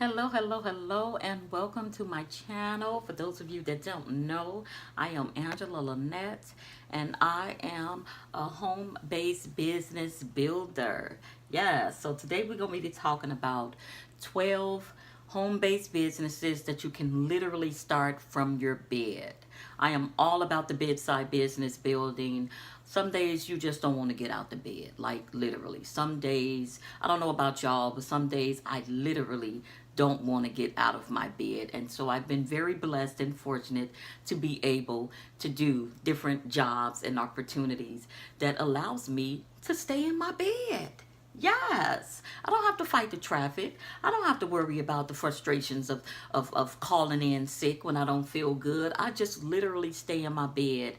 Hello, hello, hello, and welcome to my channel. For those of you that don't know, I am Angela Lynette, and I am a home-based business builder. Yeah, so today we're going to be talking about 12 home-based businesses that you can literally start from your bed. I am all about the bedside business building. Some days you just don't want to get out the bed, like literally. Some days, I don't know about y'all, but some days I literally don't want to get out of my bed. And so I've been very blessed and fortunate to be able to do different jobs and opportunities that allows me to stay in my bed. Yes, I don't have to fight the traffic. I don't have to worry about the frustrations of calling in sick when I don't feel good. I just literally stay in my bed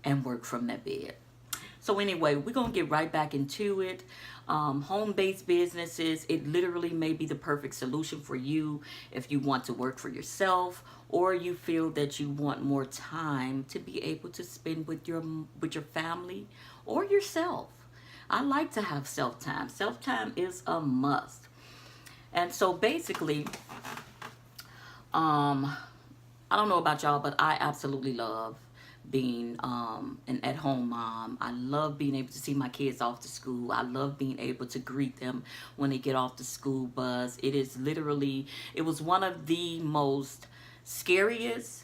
and work from that bed. So anyway, we're going to get right back into it. Home-based businesses, it literally may be the perfect solution for you if you want to work for yourself or you feel that you want more time to be able to spend with your family or yourself. I like to have self-time. Self-time is a must. And so basically, I don't know about y'all, but I absolutely love being an at-home mom. I love being able to see my kids off to school. I love being able to greet them when they get off the school bus. It was one of the most scariest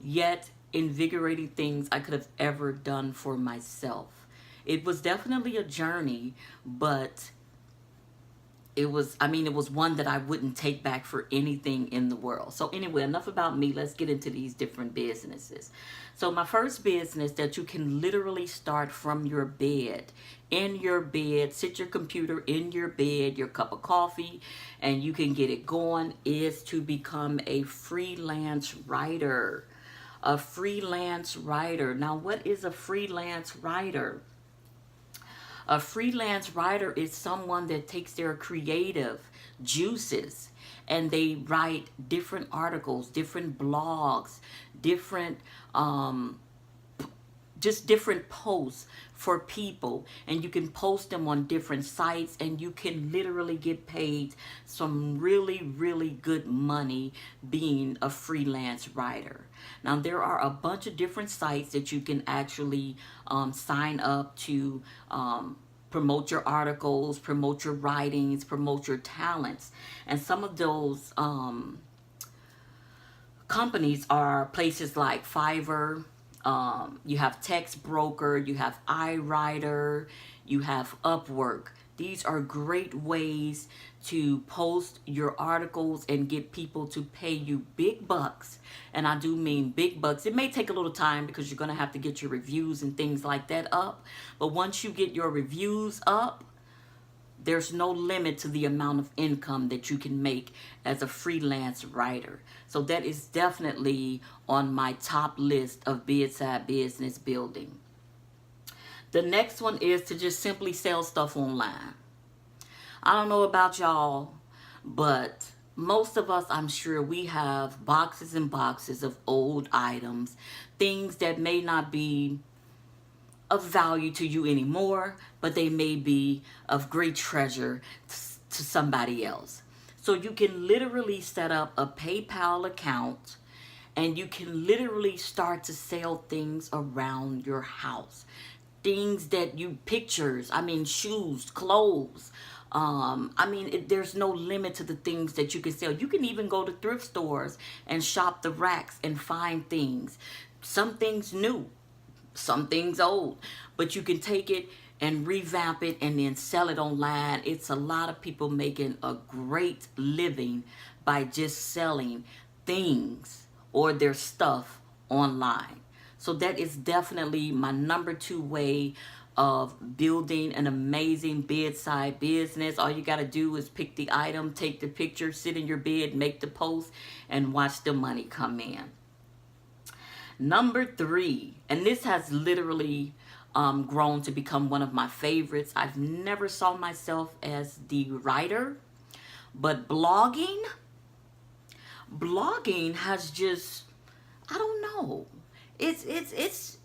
yet invigorating things I could have ever done for myself. It was definitely a journey, but it was one that I wouldn't take back for anything in the world. So anyway, enough about me. Let's get into these different businesses. So my first business that you can literally start from your bed, in your bed, sit your computer in your bed, your cup of coffee, and you can get it going, is to become a freelance writer. A freelance writer. Now, what is a freelance writer? A freelance writer is someone that takes their creative juices and they write different articles, different blogs, different just different posts for people, and you can post them on different sites and you can literally get paid some really good money being a freelance writer. Now there are a bunch of different sites that you can actually sign up to promote your articles, promote your writings, promote your talents, and some of those companies are places like Fiverr. You have Text Broker, you have iWriter, you have Upwork. These are great ways to post your articles and get people to pay you big bucks. And I do mean big bucks. It may take a little time because you're going to have to get your reviews and things like that up. But once you get your reviews up, there's no limit to the amount of income that you can make as a freelance writer. So that is definitely on my top list of bedside business building. The next one is to just simply sell stuff online. I don't know about y'all, but most of us, I'm sure, we have boxes and boxes of old items, things that may not be of value to you anymore, but they may be of great treasure to somebody else. So you can literally set up a PayPal account and you can literally start to sell things around your house. Things that pictures, shoes, clothes. There's no limit to the things that you can sell. You can even go to thrift stores and shop the racks and find things. Some things new, some things old, but you can take it and revamp it and then sell it online. It's a lot of people making a great living by just selling things or their stuff online. So that is definitely my number 2 way of building an amazing bedside business. All you got to do is pick the item, take the picture, sit in your bed, make the post, and watch the money come in. Number 3, and this has literally grown to become one of my favorites. I've never saw myself as the writer, but blogging has just, I don't know. It's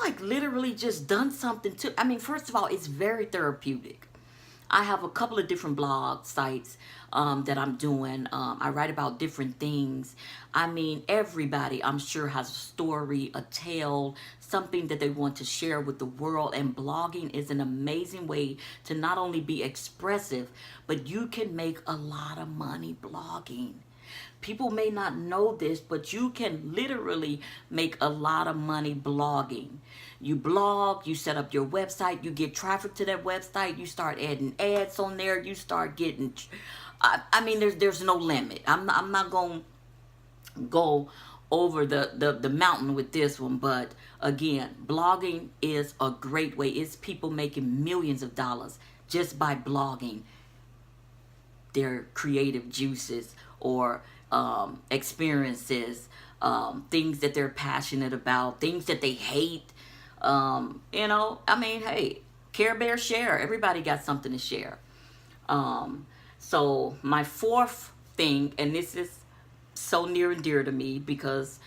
like literally just done something to, first of all, it's very therapeutic. I have a couple of different blog sites that I'm doing. I write about different things. I mean, everybody, I'm sure, has a story, a tale, something that they want to share with the world. And blogging is an amazing way to not only be expressive, but you can make a lot of money blogging. People may not know this, but you can literally make a lot of money blogging. You blog, you set up your website, you get traffic to that website, you start adding ads on there, you start getting, I mean, there's no limit. I'm not going to go over the mountain with this one, but again, blogging is a great way. It's people making millions of dollars just by blogging their creative juices or experiences, things that they're passionate about, things that they hate. I mean, hey, Care Bear share. Everybody got something to share. So my fourth thing, and this is so near and dear to me because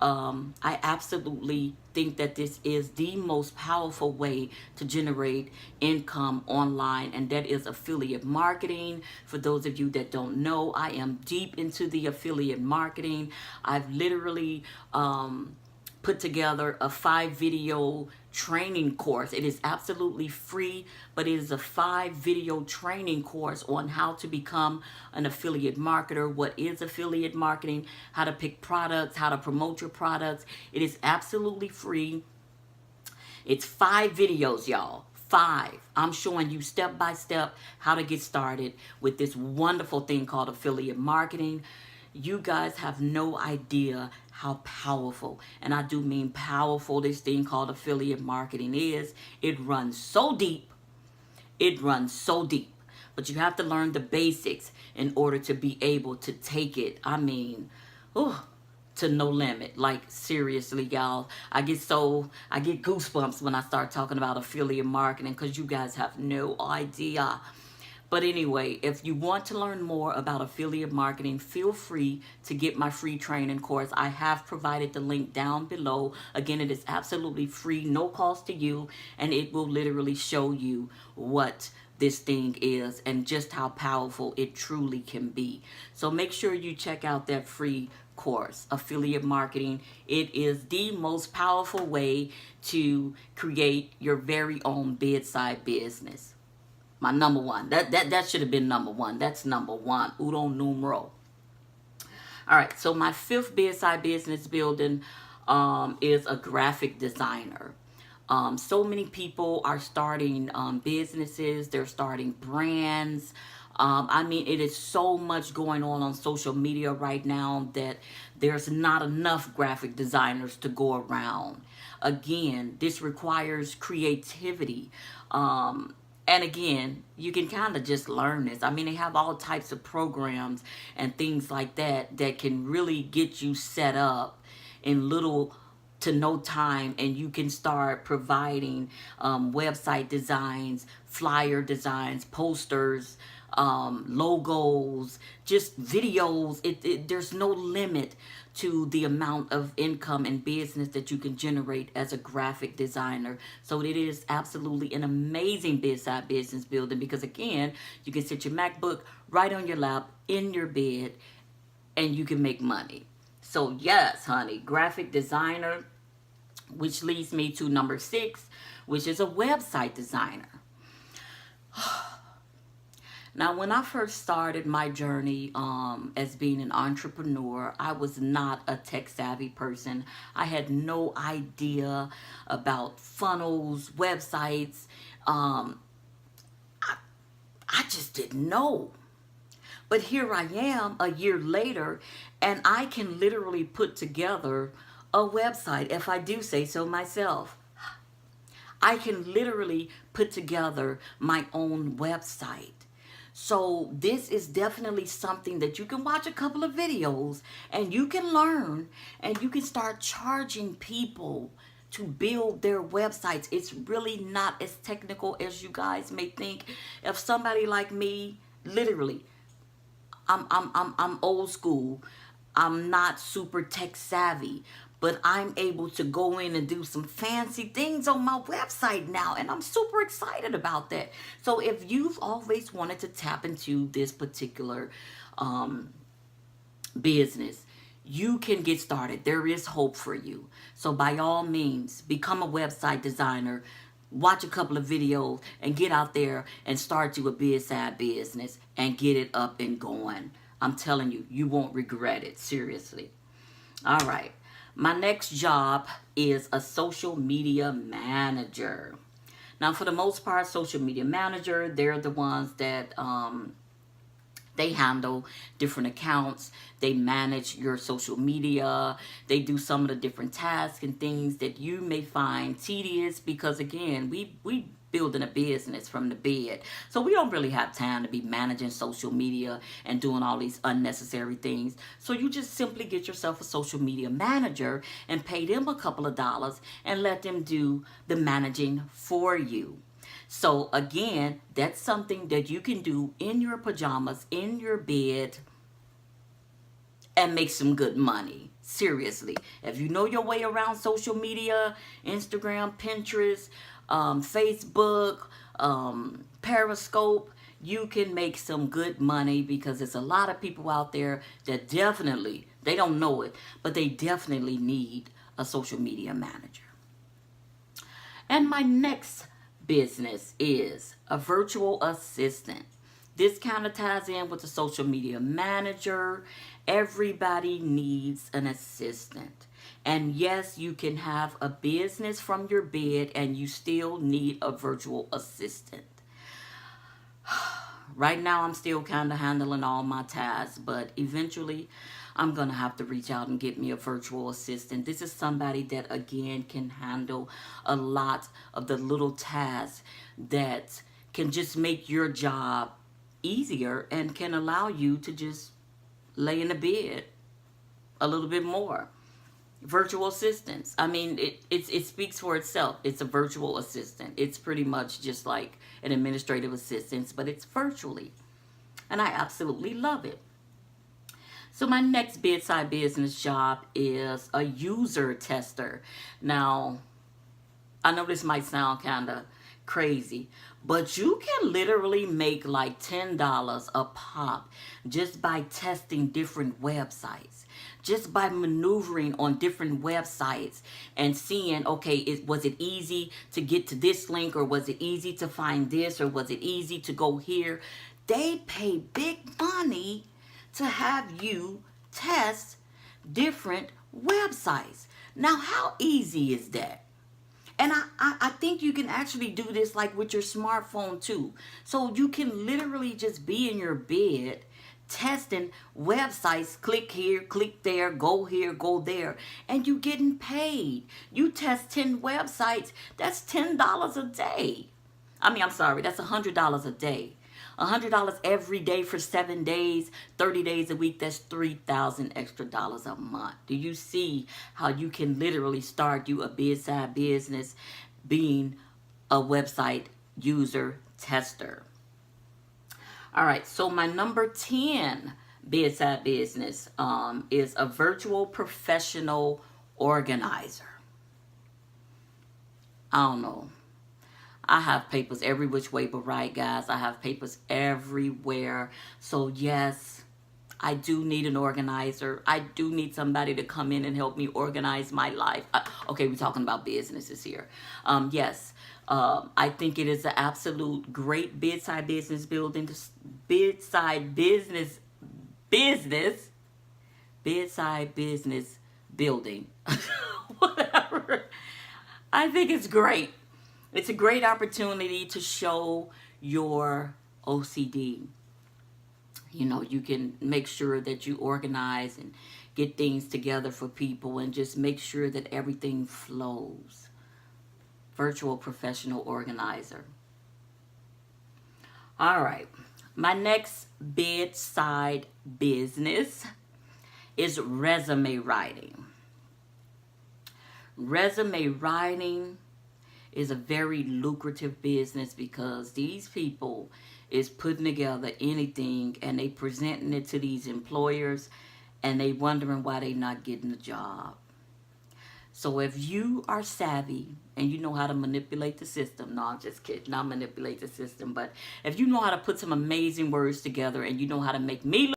I absolutely think that this is the most powerful way to generate income online, and that is affiliate marketing. For those of you that don't know, I am deep into the affiliate marketing. I've literally put together a 5-video training course. It is absolutely free, but it is a 5-video training course on how to become an affiliate marketer, what is affiliate marketing, how to pick products, how to promote your products. It is absolutely free. It's 5 videos, y'all. 5. I'm showing you step by step how to get started with this wonderful thing called affiliate marketing. You guys have no idea how powerful, and I do mean powerful, this thing called affiliate marketing is. It runs so deep. It runs so deep. But you have to learn the basics in order to be able to take it. I mean, to no limit. Like, seriously, y'all. I get goosebumps when I start talking about affiliate marketing because you guys have no idea. But anyway, if you want to learn more about affiliate marketing, feel free to get my free training course. I have provided the link down below. Again, it is absolutely free, no cost to you, and it will literally show you what this thing is and just how powerful it truly can be. So make sure you check out that free course, affiliate marketing. It is the most powerful way to create your very own bedside business. My number one. That should have been number one. That's number one. Uno numero. All right. So my 5th bedside business building is a graphic designer. So many people are starting businesses. They're starting brands. I mean, it is so much going on social media right now that there's not enough graphic designers to go around. Again, this requires creativity. And again, you can kind of just learn this. I mean, they have all types of programs and things like that that can really get you set up in little to no time, and you can start providing website designs, flyer designs, posters, logos, just videos. There's no limit to the amount of income and business that you can generate as a graphic designer. So it is absolutely an amazing bedside business building because, again, you can sit your MacBook right on your lap in your bed and you can make money. So yes, honey, graphic designer, which leads me to number 6, which is a website designer. Now, when I first started my journey as being an entrepreneur, I was not a tech-savvy person. I had no idea about funnels, websites. I just didn't know. But here I am a year later, and I can literally put together a website, if I do say so myself. I can literally put together my own website. So this is definitely something that you can watch a couple of videos and you can learn, and you can start charging people to build their websites. It's really not as technical as you guys may think. If somebody like me, literally, I'm old school. I'm not super tech savvy, but I'm able to go in and do some fancy things on my website now, and I'm super excited about that. So if you've always wanted to tap into this particular business, you can get started. There is hope for you. So by all means, become a website designer, watch a couple of videos, and get out there and start you a bedside business and get it up and going. I'm telling you, you won't regret it. Seriously. All right. My next job is a social media manager. Now, for the most part, social media manager, they're the ones that they handle different accounts. They manage your social media. They do some of the different tasks and things that you may find tedious because, again, we building a business from the bed. So we don't really have time to be managing social media and doing all these unnecessary things. So you just simply get yourself a social media manager and pay them a couple of dollars and let them do the managing for you. So again, that's something that you can do in your pajamas, in your bed, and make some good money. Seriously. If you know your way around social media, Instagram, Pinterest, Facebook, Periscope, you can make some good money because there's a lot of people out there that definitely, they don't know it, but they definitely need a social media manager. And my next business is a virtual assistant. This kind of ties in with the social media manager. Everybody needs an assistant. And yes, you can have a business from your bed and you still need a virtual assistant. Right now, I'm still kind of handling all my tasks, but eventually I'm going to have to reach out and get me a virtual assistant. This is somebody that, again, can handle a lot of the little tasks that can just make your job easier and can allow you to just lay in the bed a little bit more. Virtual assistants. I mean, it speaks for itself. It's a virtual assistant. It's pretty much just like an administrative assistant, but it's virtually. And I absolutely love it. So my next bedside business job is a user tester. Now, I know this might sound kind of crazy, but you can literally make like $10 a pop just by testing different websites, just by maneuvering on different websites and seeing, okay, was it easy to get to this link, or was it easy to find this, or was it easy to go here? They pay big money to have you test different websites. Now, how easy is that? And I think you can actually do this like with your smartphone too. So you can literally just be in your bed testing websites, click here, click there, go here, go there, and you getting paid. You test 10 websites, that's $10 a day. I'm sorry, that's $100 a day. $100 every day for 7 days, 30 days a week, that's $3,000 extra dollars a month. Do you see how you can literally start you a bedside business being a website user tester? All right, so my number 10 bedside business is a virtual professional organizer. I don't know. I have papers every which way but right, guys. I have papers everywhere. So yes, I do need an organizer. I do need somebody to come in and help me organize my life. Okay, we're talking about businesses here. Yes, I think it is an absolute great bedside business building, bedside business building, whatever. I think it's great. It's a great opportunity to show your OCD. You know, you can make sure that you organize and get things together for people and just make sure that everything flows. Virtual professional organizer. All right. My next bedside business is resume writing. Resume writing is a very lucrative business because these people is putting together anything and they presenting it to these employers and they wondering why they not getting the job. So if you are savvy and you know how to manipulate the system, no, I'm just kidding, not manipulate the system, but if you know how to put some amazing words together and you know how to make me